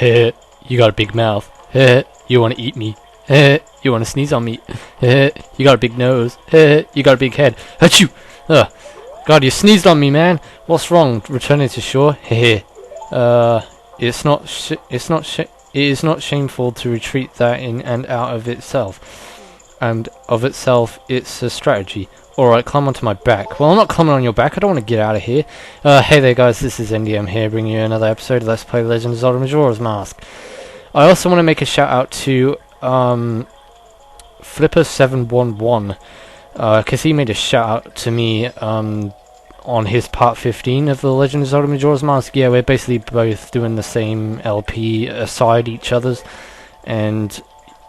Heh, you got a big mouth. Heh, you want to eat me. Heh, you want to sneeze on me. Heh, you got a big nose. Heh, you got a big head. Achoo! Ugh. God, you sneezed on me, man. What's wrong? Returning to shore? Heh. It is not shameful to retreat that in and out of itself. And of itself, it's a strategy. Alright, climb onto my back. Well, I'm not climbing on your back. I don't want to get out of here. Hey there, guys. This is NDM here, bringing you another episode of Let's Play Legend of Zelda Majora's Mask. I also want to make a shout out to Flipper711, because he made a shout out to me on his part 15 of the Legend of Zelda Majora's Mask. Yeah, we're basically both doing the same LP aside each other's, and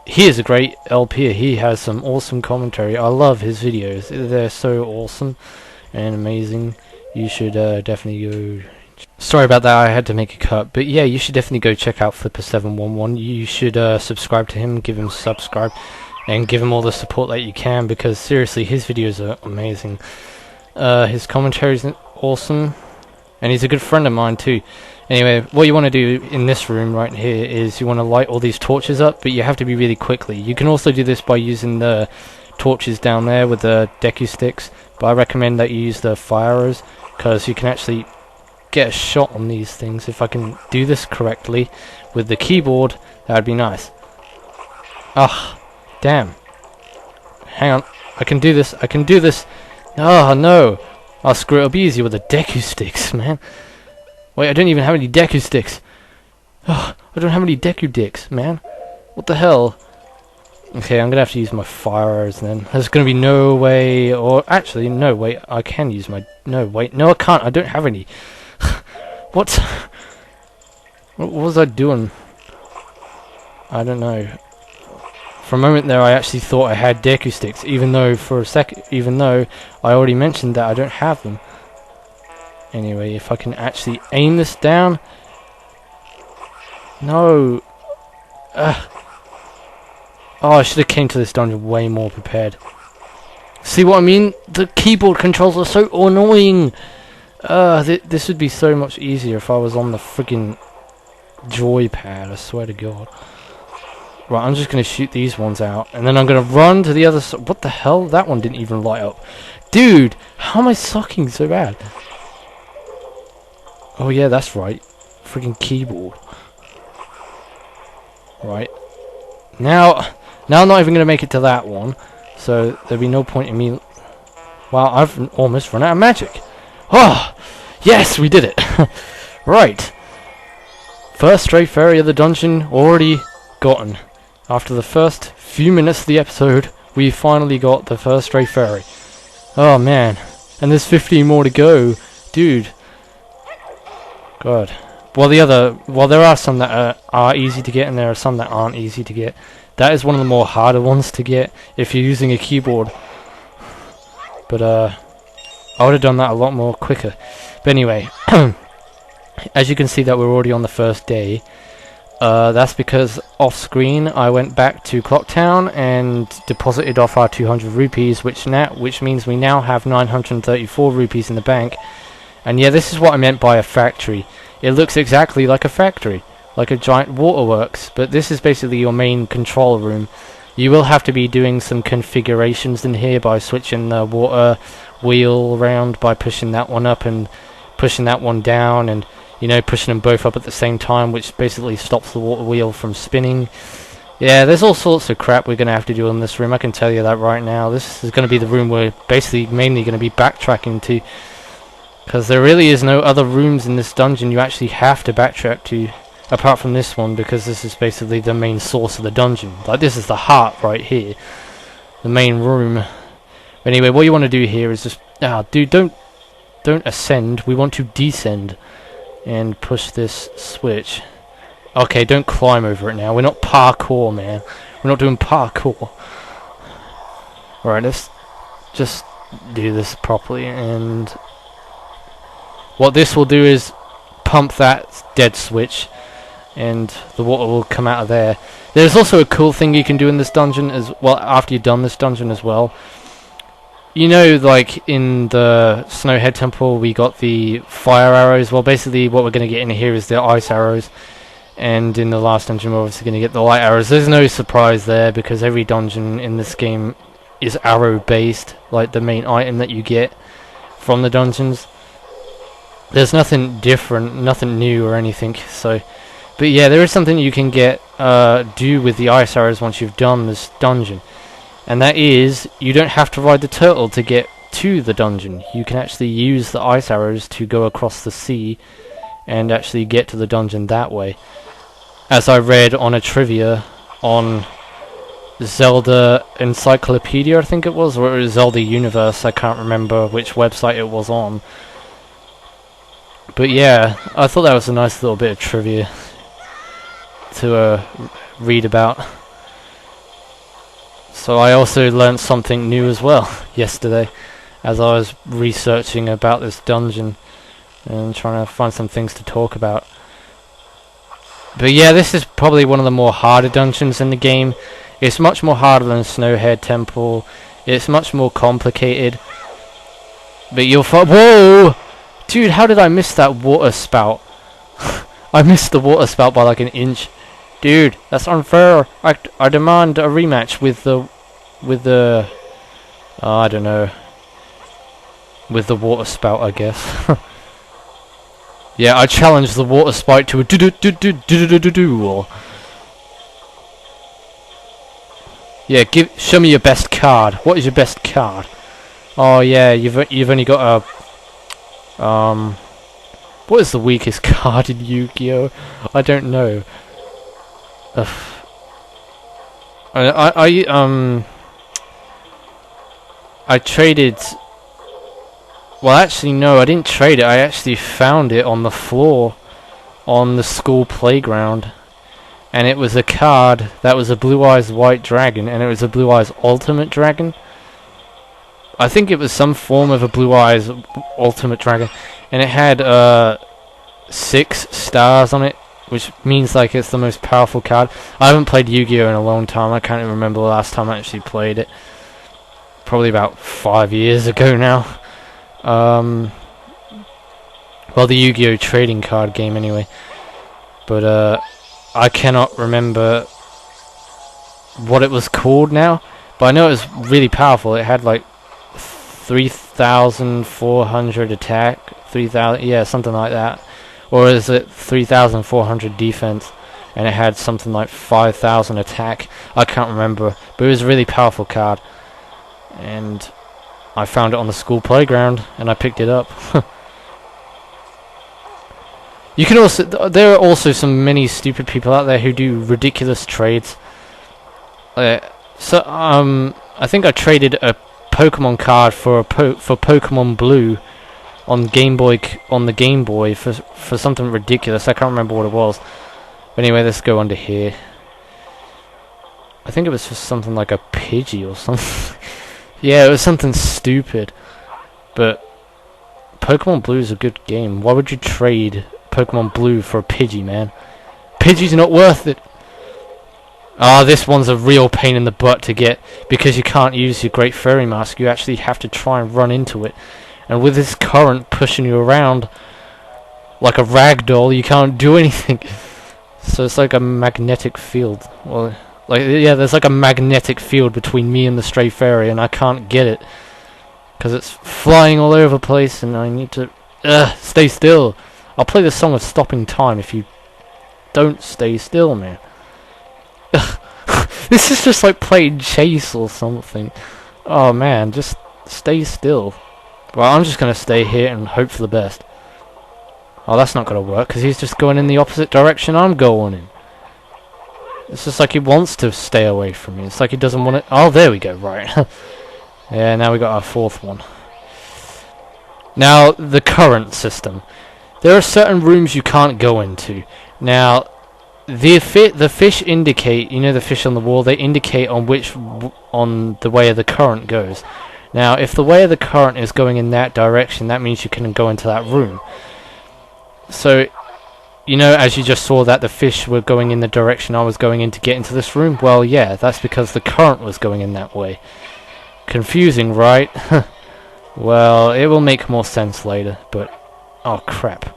he is a great LP. He has some awesome commentary. I love his videos. They're so awesome and amazing. You should definitely go. Sorry about that, I had to make a cut. But yeah, you should definitely go check out Flipper711. You should subscribe to him, give him subscribe, and give him all the support that you can, because seriously, his videos are amazing. His commentary is awesome, and he's a good friend of mine too. Anyway, what you want to do in this room right here is you want to light all these torches up, but you have to be really quickly. You can also do this by using the torches down there with the Deku sticks, but I recommend that you use the fire arrows, because you can actually get a shot on these things. If I can do this correctly with the keyboard, that would be nice. Ah, damn. Hang on, I can do this, I can do this. Oh no, I'll screw it, it'll be easier with the Deku sticks, man. Wait, I don't even have any Deku sticks. Oh, I don't have any Deku dicks, man. What the hell? Okay, I'm gonna have to use my fire arrows then. There's gonna be no way, or actually, no, wait, I can use my, no, wait, no I can't, I don't have any. What was I doing? I don't know. For a moment there, I actually thought I had Deku sticks, even though I already mentioned that I don't have them. Anyway, if I can actually aim this down. No. Oh, I should have came to this dungeon way more prepared. See what I mean? The keyboard controls are so annoying. This would be so much easier if I was on the freaking joypad, I swear to God. Right, I'm just going to shoot these ones out, and then I'm going to run to the other side. What the hell? That one didn't even light up. Dude, how am I sucking so bad? Oh yeah, that's right. Freaking keyboard. Right. Now I'm not even going to make it to that one, so there'll be no point in me. Wow, I've almost run out of magic. Oh, yes, we did it. Right. First stray fairy of the dungeon already gotten. After the first few minutes of the episode, we finally got the first stray fairy. Oh man, and there's 15 more to go, dude. God. Well, there are some that are easy to get, and there are some that aren't easy to get. That is one of the more harder ones to get if you're using a keyboard. But I would have done that a lot more quicker. But anyway, as you can see that we're already on the first day. That's because off screen I went back to Clocktown and deposited off our 200 rupees, which means we now have 934 rupees in the bank. And yeah, this is what I meant by a factory. It looks exactly like a factory, like a giant waterworks, but this is basically your main control room. You will have to be doing some configurations in here by switching the water wheel around, by pushing that one up and pushing that one down, and you know, pushing them both up at the same time, which basically stops the water wheel from spinning. Yeah, there's all sorts of crap we're going to have to do in this room, I can tell you that right now. This is going to be the room we're basically mainly going to be backtracking to, because there really is no other rooms in this dungeon you actually have to backtrack to, apart from this one, because this is basically the main source of the dungeon. Like, this is the heart right here, the main room. Anyway, what you want to do here is just, dude, don't ascend, we want to descend. And push this switch. Okay, don't climb over it now. We're not parkour, man. We're not doing parkour. Alright, let's just do this properly. And what this will do is pump that dead switch, and the water will come out of there. There's also a cool thing you can do in this dungeon as well, after you've done this dungeon as well. You know, like in the Snowhead Temple we got the fire arrows. Well, basically what we're going to get in here is the ice arrows. And in the last dungeon, we're obviously going to get the light arrows. There's no surprise there, because every dungeon in this game is arrow-based, like the main item that you get from the dungeons. There's nothing different, nothing new or anything, so... But yeah, there is something you can get, do with the ice arrows once you've done this dungeon. And that is, you don't have to ride the turtle to get to the dungeon. You can actually use the ice arrows to go across the sea and actually get to the dungeon that way. As I read on a trivia on Zelda Encyclopedia, I think it was, or it was Zelda Universe, I can't remember which website it was on. But yeah, I thought that was a nice little bit of trivia to read about. So I also learnt something new as well yesterday, as I was researching about this dungeon and trying to find some things to talk about. But yeah, this is probably one of the more harder dungeons in the game. It's much more harder than Snowhead Temple. It's much more complicated. But you'll find... Whoa! Dude, how did I miss that water spout? I missed the water spout by like an inch. Dude, that's unfair. I demand a rematch with the I don't know, with the water spout, I guess. Yeah, I challenge the water spout to a duel. Yeah, show me your best card. What is your best card? Oh yeah, you've only got a what is the weakest card in Yu-Gi-Oh? I don't know. I traded. Well, actually, no, I didn't trade it. I actually found it on the floor on the school playground, and it was a card that was a Blue Eyes White Dragon, and it was a Blue Eyes Ultimate Dragon. I think it was some form of a Blue Eyes Ultimate Dragon, and it had 6 stars on it, which means like it's the most powerful card. I haven't played Yu-Gi-Oh in a long time. I can't even remember the last time I actually played it. Probably about 5 years ago now. Well, the Yu-Gi-Oh trading card game anyway. But I cannot remember what it was called now. But I know it was really powerful. It had like 3,400 attack, 3,000, yeah, something like that. Or is it 3,400 defense? And it had something like 5,000 attack. I can't remember, but it was a really powerful card. And I found it on the school playground, and I picked it up. You can also, there are also some many stupid people out there who do ridiculous trades. I think I traded a Pokemon card for Pokemon Blue on the Game Boy for something ridiculous. I can't remember what it was. But anyway, let's go under here. I think it was just something like a Pidgey or something. Yeah, it was something stupid. But Pokemon Blue is a good game. Why would you trade Pokemon Blue for a Pidgey, man? Pidgey's not worth it. Ah, this one's a real pain in the butt to get, because you can't use your Great Fairy Mask. You actually have to try and run into it. And with this current pushing you around like a ragdoll, you can't do anything. So it's like a magnetic field. Well, like, yeah, there's like a magnetic field between me and the stray fairy, and I can't get it because it's flying all over the place, and I need to stay still. I'll play the song of stopping time if you don't stay still, man. This is just like playing chase or something. Oh man, just stay still. Well, I'm just gonna stay here and hope for the best. Oh, that's not gonna work, because he's just going in the opposite direction I'm going in. It's just like he wants to stay away from me. It's like he doesn't want it. Oh, there we go, right. Yeah, now we got our 4th one. Now, the current system. There are certain rooms you can't go into. Now, the fish indicate, you know the fish on the wall, they indicate on the way of the current goes. Now, if the way of the current is going in that direction, that means you can go into that room. So, you know, as you just saw that the fish were going in the direction I was going in to get into this room? Well, yeah, that's because the current was going in that way. Confusing, right? Well, it will make more sense later, but... Oh, crap.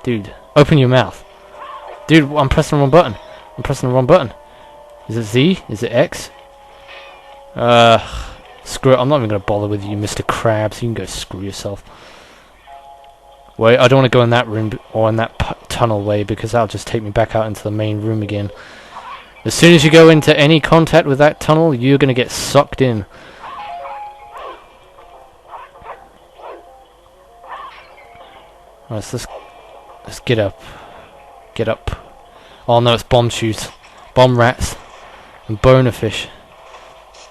Dude, open your mouth. Dude, I'm pressing the wrong button. I'm pressing the wrong button. Is it Z? Is it X? Screw it. I'm not even going to bother with you, Mr. Krabs. You can go screw yourself. Wait, I don't want to go in that room or in that tunnel way because that'll just take me back out into the main room again. As soon as you go into any contact with that tunnel, you're going to get sucked in. Alright, so let's get up. Get up. Oh no, it's bomb shoes. Bomb rats. And bonerfish.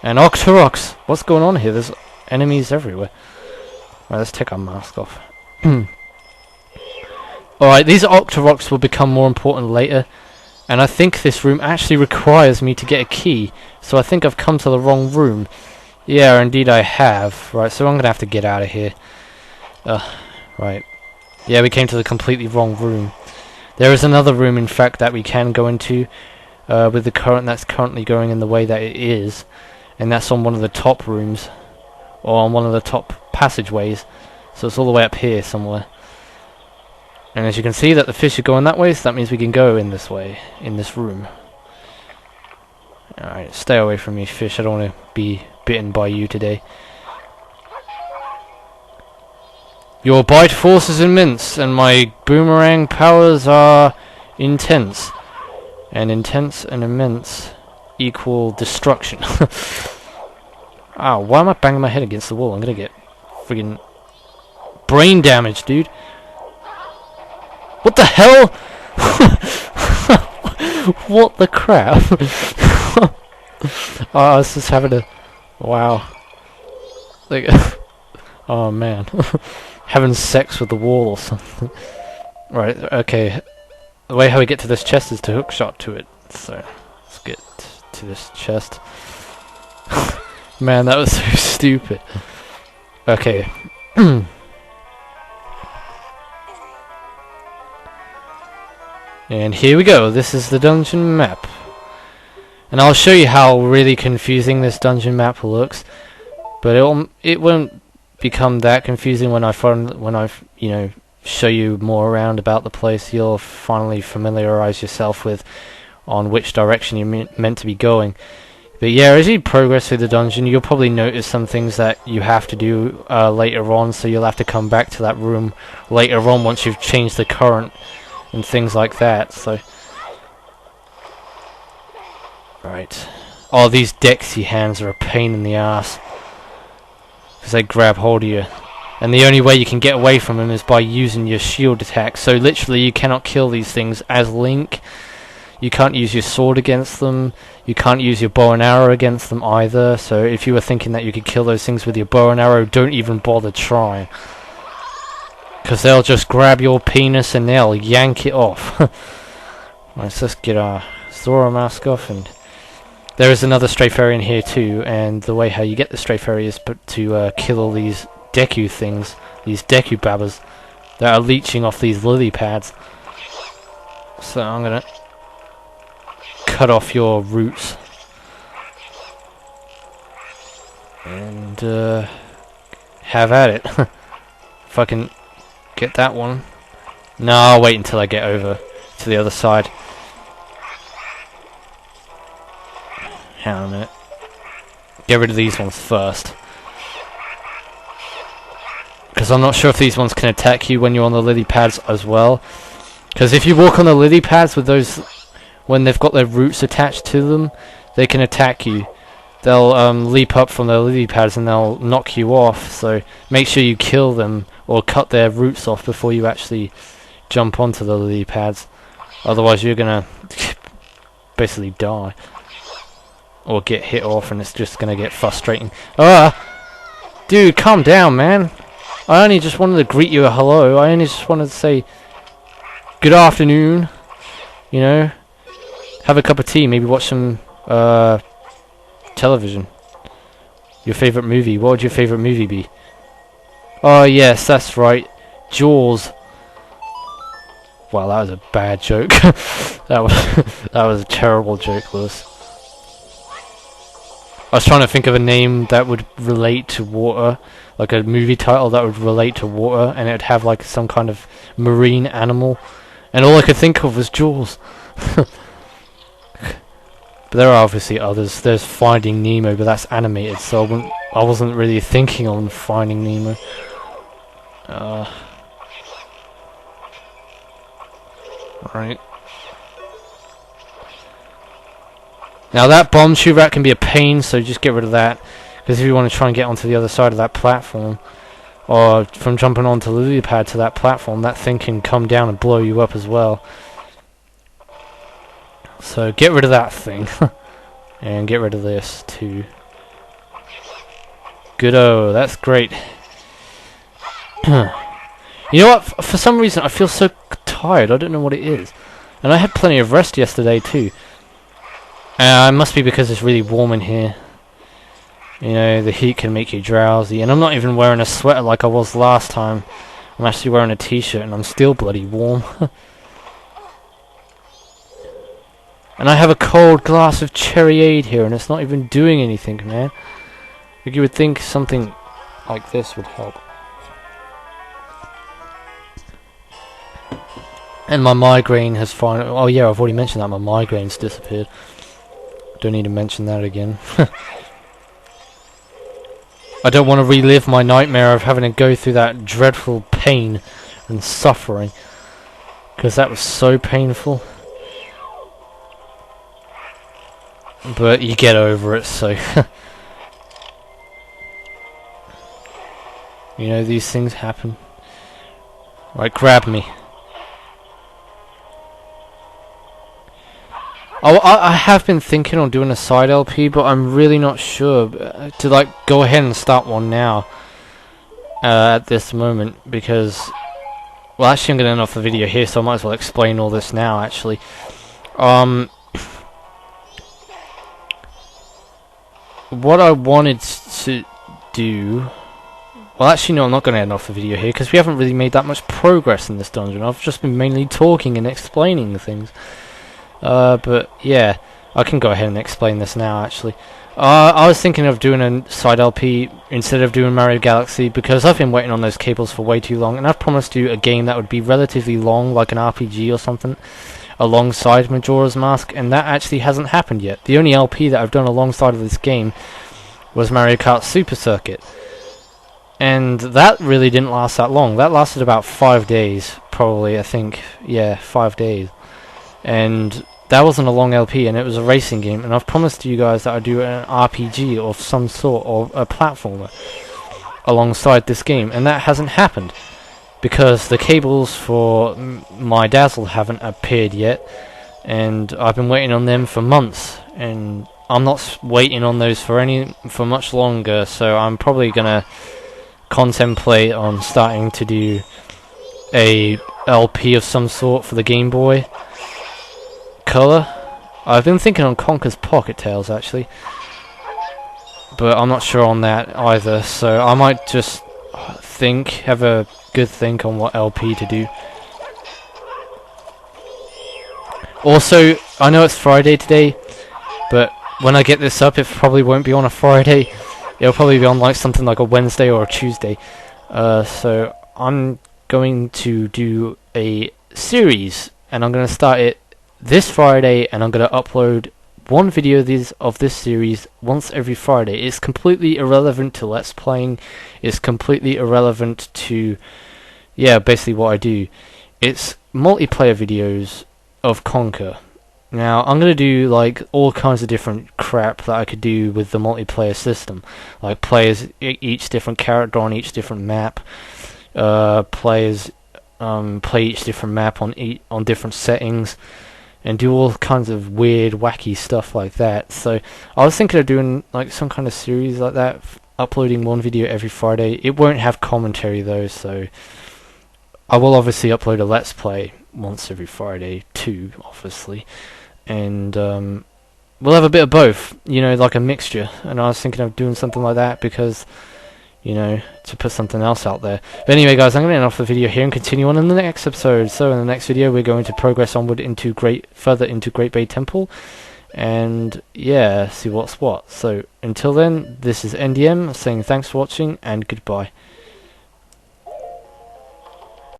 And Octoroks. What's going on here? There's enemies everywhere. Right, let's take our mask off. Alright, these Octoroks will become more important later. And I think this room actually requires me to get a key. So I think I've come to the wrong room. Yeah, indeed I have. Right, so I'm going to have to get out of here. Right. Yeah, we came to the completely wrong room. There is another room, in fact, that we can go into. With the current that's currently going in the way that it is. And that's on one of the top rooms. Or on one of the top passageways. So it's all the way up here somewhere. And as you can see that the fish are going that way, so that means we can go in this way, in this room. Alright, stay away from me, fish. I don't want to be bitten by you today. Your bite force is immense, and my boomerang powers are intense. And intense and immense equal destruction. Ow, why am I banging my head against the wall? I'm gonna get friggin' brain damage, dude. What the hell? What the crap? Oh, I was just having a... Wow. Like, oh man. Having sex with the wall or something. Right, okay. The way how we get to this chest is to hookshot to it. So, let's get to this chest. Man, that was so stupid. Okay. And here we go. This is the dungeon map. And I'll show you how really confusing this dungeon map looks. But it won't become that confusing when I you know, show you more around about the place. You'll finally familiarize yourself with on which direction you're meant to be going. But yeah, as you progress through the dungeon, you'll probably notice some things that you have to do later on, so you'll have to come back to that room later on once you've changed the current and things like that. So, right. Oh, these Dexy hands are a pain in the ass because they grab hold of you. And the only way you can get away from them is by using your shield attack. So literally you cannot kill these things as Link. You can't use your sword against them. You can't use your bow and arrow against them either. So if you were thinking that you could kill those things with your bow and arrow, don't even bother trying. Because they'll just grab your penis and they'll yank it off. Let's just get our Zora mask off. And there is another Stray Fairy in here too. And the way how you get the Stray Fairy is to kill all these Deku things. These Deku babbas that are leeching off these lily pads. So I'm going to cut off your roots. And have at it. If I can get that one. No, I'll wait until I get over to the other side. Hang on a minute. Get rid of these ones first. Because I'm not sure if these ones can attack you when you're on the lily pads as well. Because if you walk on the lily pads with those, when they've got their roots attached to them, they can attack you. They'll leap up from their lily pads and they'll knock you off. So make sure you kill them or cut their roots off before you actually jump onto the lily pads. Otherwise you're gonna basically die. Or get hit off and it's just gonna get frustrating. Dude, calm down, man. I only just wanted to greet you a hello. I only just wanted to say good afternoon. You know, have a cup of tea, maybe watch some television. Your favorite movie. What would your favorite movie be? Oh yes, that's right. Jaws. Wow, that was a bad joke. that was a terrible joke, Lewis. I was trying to think of a name that would relate to water, like a movie title that would relate to water, and it would have like some kind of marine animal, And all I could think of was Jaws. But there are obviously others. There's Finding Nemo, but that's animated, so I wasn't really thinking on Finding Nemo. Right. Now that bomb shoe rack can be a pain, so just get rid of that. Because if you want to try and get onto the other side of that platform, or from jumping onto the lily pad to that platform, that thing can come down and blow you up as well. So get rid of that thing. And get rid of this too. Good-o, that's great. You know what, for some reason I feel so tired, I don't know what it is. And I had plenty of rest yesterday too. It must be because it's really warm in here. You know, the heat can make you drowsy. And I'm not even wearing a sweater like I was last time. I'm actually wearing a t-shirt and I'm still bloody warm. And I have a cold glass of cherryade here and it's not even doing anything, man. Like you would think something like this would help. And my migraine has finally... Oh yeah, I've already mentioned that my migraine's disappeared. Don't need to mention that again. I don't want to relive my nightmare of having to go through that dreadful pain and suffering. Because that was so painful. But you get over it, so... You know, these things happen. Right, grab me. Oh, I have been thinking on doing a side LP, but I'm really not sure to like go ahead and start one now at this moment because, well, actually I'm going to end off the video here, so I might as well explain all this now. Actually, what I wanted to do. Well, actually, no, I'm not going to end off the video here because we haven't really made that much progress in this dungeon. I've just been mainly talking and explaining the things. But yeah, I can go ahead and explain this now actually. I was thinking of doing a side LP instead of doing Mario Galaxy because I've been waiting on those cables for way too long, and I've promised you a game that would be relatively long, like an RPG or something, alongside Majora's Mask, and that actually hasn't happened yet. The only LP that I've done alongside of this game was Mario Kart Super Circuit, and that really didn't last that long. That lasted about 5 days, probably, I think. Yeah, 5 days. And that wasn't a long LP, and it was a racing game, and I've promised you guys that I'd do an RPG of some sort, or a platformer alongside this game, and that hasn't happened because the cables for my Dazzle haven't appeared yet, and I've been waiting on them for months, and I'm not waiting on those for much longer, so I'm probably gonna contemplate on starting to do a LP of some sort for the Game Boy Color. I've been thinking on Conker's Pocket Tales actually, but I'm not sure on that either, so I might just have a good think on what LP to do. Also, I know it's Friday today, but when I get this up it probably won't be on a Friday. It'll probably be on like something like a Wednesday or a Tuesday. So I'm going to do a series, and I'm going to start it this Friday, and I'm going to upload one video of this series once every Friday. It's completely irrelevant to Let's Playing. It's completely irrelevant to, yeah, basically what I do. It's multiplayer videos of Conker. Now, I'm going to do like all kinds of different crap that I could do with the multiplayer system. Like play as each different character on each different map. Play each different map on different settings. And do all kinds of weird, wacky stuff like that. So I was thinking of doing like some kind of series like that, uploading one video every Friday. It won't have commentary though, so I will obviously upload a Let's Play once every Friday too, obviously. And we'll have a bit of both, you know, like a mixture. And I was thinking of doing something like that because, you know, to put something else out there. But anyway, guys, I'm going to end off the video here and continue on in the next episode. So in the next video, we're going to progress onward further into Great Bay Temple, and yeah, see what's what. So until then, this is NDM saying thanks for watching and goodbye.